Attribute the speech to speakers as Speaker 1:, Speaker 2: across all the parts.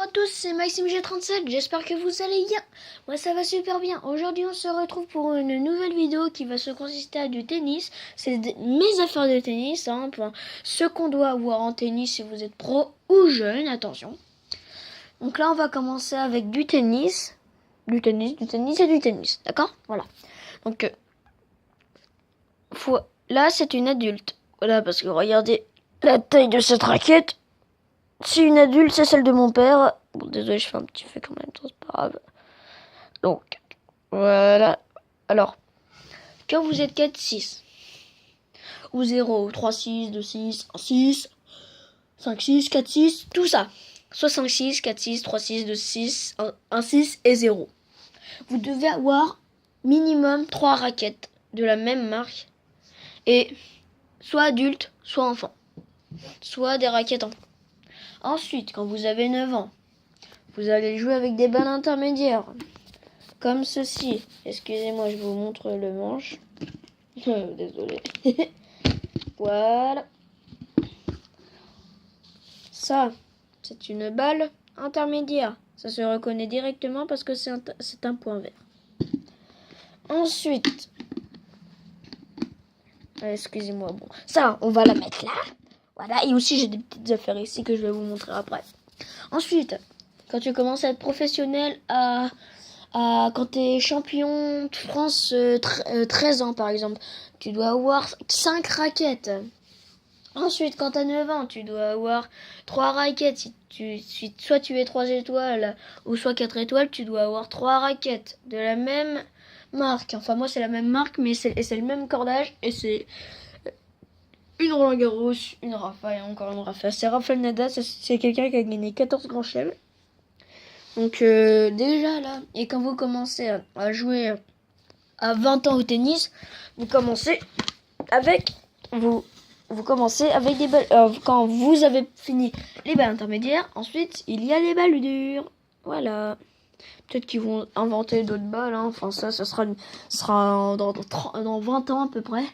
Speaker 1: Bonjour à tous, c'est Maxime G37, j'espère que vous allez bien. Moi ça va super bien. Aujourd'hui on se retrouve pour une nouvelle vidéo qui va se consister à du tennis. C'est mes affaires de tennis, pour ce qu'on doit avoir en tennis si vous êtes pro ou jeune, attention. Donc là on va commencer avec du tennis. Du tennis et du tennis, d'accord? Voilà. Donc là c'est une adulte. Voilà, parce que regardez la taille de cette raquette. C'est une adulte, c'est celle de mon père. Bon, désolé, je fais un petit fait quand même, c'est pas grave. Donc, voilà. Alors, quand vous êtes 4-6, ou 0, 3-6, 2-6, 1-6, 5-6, 4-6, tout ça. Soit 5-6, 4-6, 3-6, 2-6, 1-6 et 0. Vous devez avoir minimum 3 raquettes de la même marque. Et soit adulte, soit enfant. Soit des raquettes enfants. Ensuite, quand vous avez 9 ans, vous allez jouer avec des balles intermédiaires. Comme ceci. Excusez-moi, je vous montre le manche. Désolé. Voilà. Ça, c'est une balle intermédiaire. Ça se reconnaît directement parce que c'est un point vert. Ensuite, excusez-moi, bon, ça, on va la mettre là. Voilà, et aussi j'ai des petites affaires ici que je vais vous montrer après. Ensuite, quand tu commences à être professionnel, quand tu es champion de France 13 ans par exemple, tu dois avoir 5 raquettes. Ensuite, quand tu as 9 ans, tu dois avoir 3 raquettes. Soit tu es 3 étoiles ou soit 4 étoiles, tu dois avoir 3 raquettes de la même marque. Enfin, moi, c'est la même marque, mais c'est le même cordage. Et c'est une Roland Garros, une Rafa et encore une Rafa. C'est Rafael Nadal, c'est quelqu'un qui a gagné 14 grands chelems. Donc, déjà là, et quand vous commencez à jouer à 20 ans au tennis, vous commencez avec des balles. Quand vous avez fini les balles intermédiaires, ensuite il y a les balles dures. Voilà. Peut-être qu'ils vont inventer d'autres balles. Enfin ça sera dans 20 ans à peu près.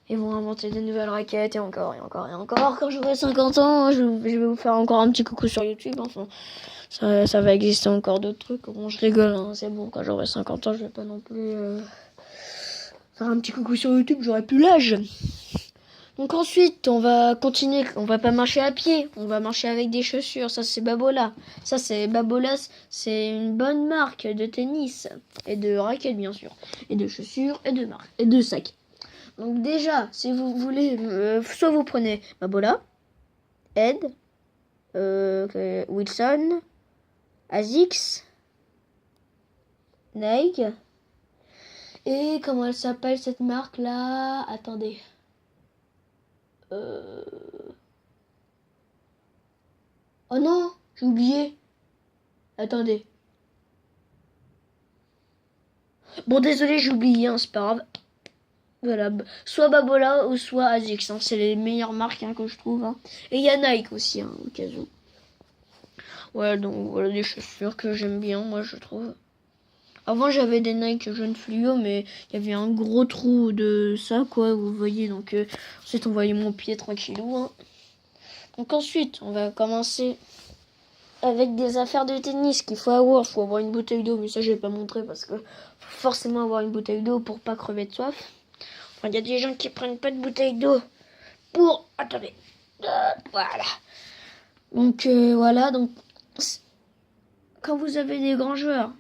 Speaker 1: Ils vont inventer des nouvelles raquettes et encore et encore et encore. Quand j'aurai 50 ans, je vais vous faire encore un petit coucou sur YouTube. Enfin, ça va exister encore d'autres trucs. Bon, je rigole, c'est bon. Quand j'aurai 50 ans, je vais pas non plus faire un petit coucou sur YouTube. J'aurai plus l'âge. Donc ensuite, on va continuer. On va pas marcher à pied. On va marcher avec des chaussures. Ça, c'est Babola. Babola, c'est une bonne marque de tennis et de raquettes, bien sûr, et de chaussures et de sacs. Donc déjà, si vous voulez, soit vous prenez Babola, Ed, Wilson, Asics, Nike, et comment elle s'appelle cette marque là? Attendez. Oh non, j'ai oublié. Attendez. Bon, désolé, j'ai oublié, c'est pas grave. Voilà, soit Babola ou soit Asics, c'est les meilleures marques que je trouve. Et il y a Nike aussi, au cas où. Ouais, donc voilà des chaussures que j'aime bien, moi je trouve. Avant j'avais des Nike jaune fluo, mais il y avait un gros trou de ça, quoi, vous voyez. Donc ensuite on voyait mon pied tranquillou. Donc ensuite on va commencer avec des affaires de tennis qu'il faut avoir. Il faut avoir une bouteille d'eau, mais ça je vais pas montrer parce que faut forcément avoir une bouteille d'eau pour pas crever de soif. Il y a des gens qui prennent pas de bouteille d'eau pour... Attendez. Voilà. Donc, voilà. Donc, quand vous avez des grands joueurs,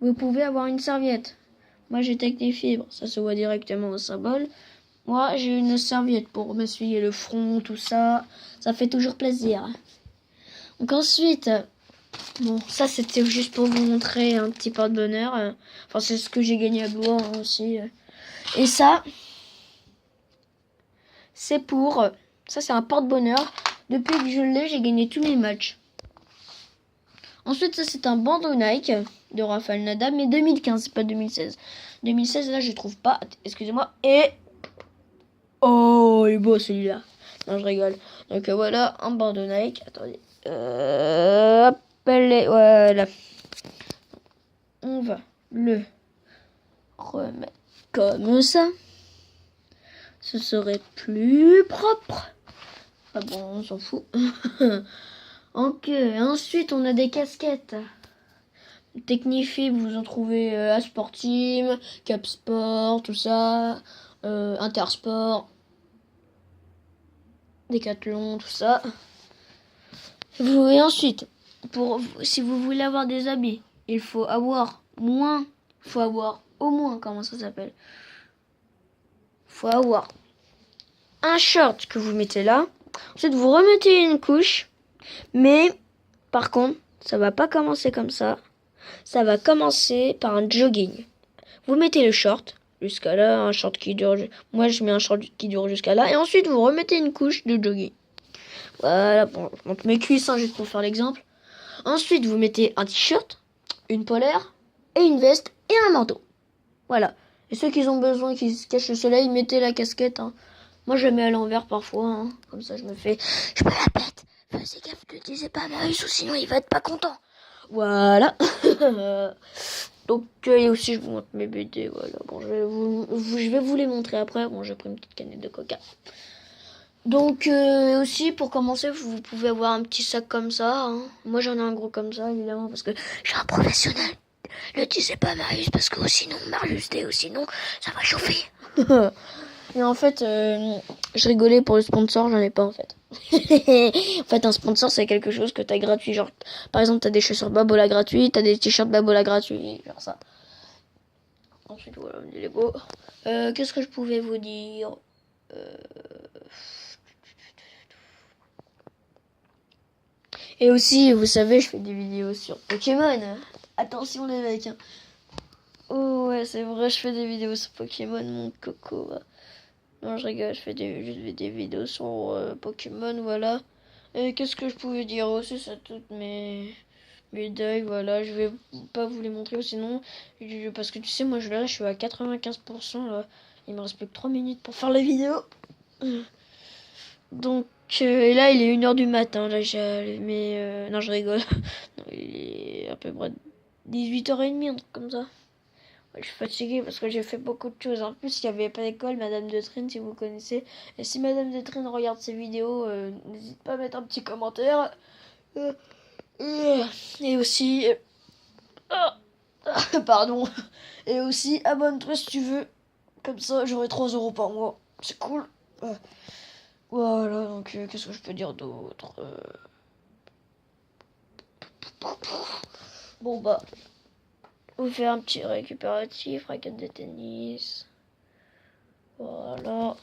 Speaker 1: vous pouvez avoir une serviette. Moi, j'ai des fibres. Ça se voit directement au symbole. Moi, j'ai une serviette pour m'essuyer le front, tout ça. Ça fait toujours plaisir. Donc ensuite... Bon, ça c'était juste pour vous montrer un petit porte-bonheur. Enfin, c'est ce que j'ai gagné à Blois aussi. Et ça, c'est pour... Ça, c'est un porte-bonheur. Depuis que je l'ai, j'ai gagné tous mes matchs. Ensuite, ça, c'est un bandeau Nike de Rafael Nadal, mais 2015, c'est pas 2016. 2016, là, je trouve pas. Excusez-moi. Et... Oh, il est beau celui-là. Non, je rigole. Donc, voilà, un bandeau Nike. Attendez. Hop. Voilà. On va le remettre comme ça. Ce serait plus propre. Ah bon, on s'en fout. Ok, ensuite on a des casquettes. Technifib, vous en trouvez Asport Team, Cap Sport, tout ça, Intersport, Decathlon, tout ça. Et ensuite, si vous voulez avoir des habits, il faut avoir au moins, comment ça s'appelle? Faut avoir un short que vous mettez là. Ensuite, vous remettez une couche. Mais, par contre, ça va pas commencer comme ça. Ça va commencer par un jogging. Vous mettez le short jusqu'à là, un short qui dure. Moi, je mets un short qui dure jusqu'à là. Et ensuite, vous remettez une couche de jogging. Voilà, bon, je montre mes cuisses, hein, juste pour faire l'exemple. Ensuite, vous mettez un t-shirt, une polaire, et une veste, et un manteau. Voilà. Et ceux qui ont besoin, qui se cachent le soleil, mettez la casquette. Hein. Moi, je la mets à l'envers parfois. Hein. Comme ça, je me la pète. Fais gaffe, ne disais pas Marius, ou sinon il va être pas content. Voilà. Donc, et aussi, je vous montre mes BD. Voilà. Bon, je vais vous les montrer après. Bon, j'ai pris une petite canette de coca. Donc, aussi, pour commencer, vous pouvez avoir un petit sac comme ça. Hein. Moi, j'en ai un gros comme ça, évidemment, parce que je suis un professionnel. Ne disais pas Marius, parce que sinon, Marius D, ou sinon, ça va chauffer. Et en fait, je rigolais pour le sponsor, j'en ai pas, en fait. En fait, un sponsor, c'est quelque chose que t'as gratuit. Genre, par exemple, t'as des chaussures Babola gratuits, t'as des t-shirts Babola gratuits, genre ça. Ensuite, voilà, des Lego. Qu'est-ce que je pouvais vous dire Et aussi, vous savez, je fais des vidéos sur Pokémon. Attention les mecs. Hein. Oh ouais, c'est vrai, je fais des vidéos sur Pokémon, mon coco. Non, je rigole, je fais des vidéos sur Pokémon, voilà. Et qu'est-ce que je pouvais dire aussi, c'est toutes mes médailles, voilà. Je vais pas vous les montrer sinon, parce que tu sais, moi je suis à 95%, là. Il me reste plus que 3 minutes pour faire la vidéo. Donc, et là, il est 1h du matin, là, mais non, je rigole. Non, il est à peu près 18h30, un truc comme ça. Je suis fatiguée parce que j'ai fait beaucoup de choses. En plus, il n'y avait pas d'école, Madame de Trine, si vous connaissez. Et si Madame de Trine regarde ces vidéos, n'hésite pas à mettre un petit commentaire. Et aussi... pardon. Et aussi, abonne-toi si tu veux. Comme ça, j'aurai 3 € par mois. C'est cool. Voilà, donc qu'est-ce que je peux dire d'autre Bon bah, vous faire un petit récupératif, raquette de tennis. Voilà.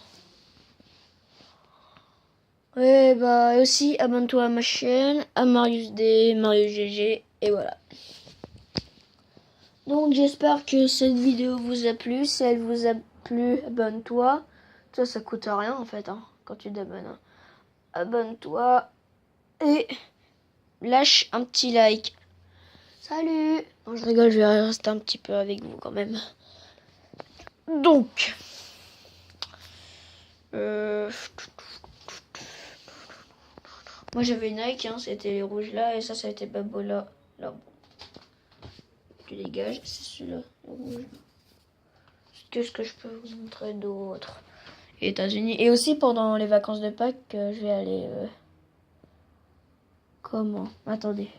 Speaker 1: Ouais, bah aussi, abonne-toi à ma chaîne, à Marius D, Marius GG, et voilà. Donc j'espère que cette vidéo vous a plu. Si elle vous a plu, abonne-toi. Ça coûte rien en fait, hein, quand tu t'abonnes. Hein. Abonne-toi et lâche un petit like. Salut! Bon, je rigole, je vais rester un petit peu avec vous quand même. Donc, moi j'avais Nike, hein, c'était les rouges là, et ça a été Babola. Là, bon. Tu dégages, c'est celui-là, le rouge. Qu'est-ce que je peux vous montrer d'autre? États-Unis. Et aussi pendant les vacances de Pâques, je vais aller. Comment? Attendez.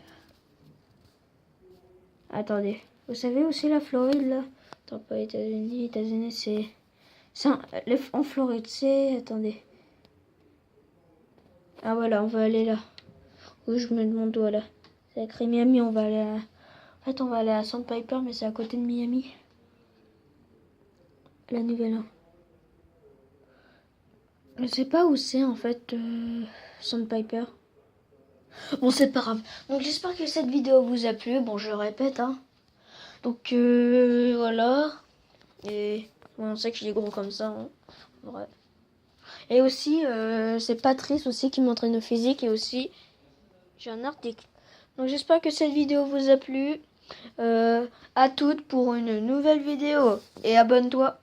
Speaker 1: Attendez. Vous savez où c'est la Floride là? Attends, pas États-Unis. États-Unis c'est. En Floride, c'est. Attendez. Ah voilà, on va aller là. Où je mets mon doigt là. C'est écrit Miami, on va aller à. En fait, on va aller à Sandpiper, mais c'est à côté de Miami. La Nouvelle. Je sais pas où c'est en fait, Sandpiper. Bon, c'est pas grave. Donc, j'espère que cette vidéo vous a plu. Bon, je le répète, hein. Donc, voilà. Et bon, on sait que je suis gros comme ça, hein. Ouais. Et aussi, c'est Patrice aussi qui m'entraîne au physique. Et aussi, j'ai un article. Donc, j'espère que cette vidéo vous a plu. À toutes pour une nouvelle vidéo. Et abonne-toi.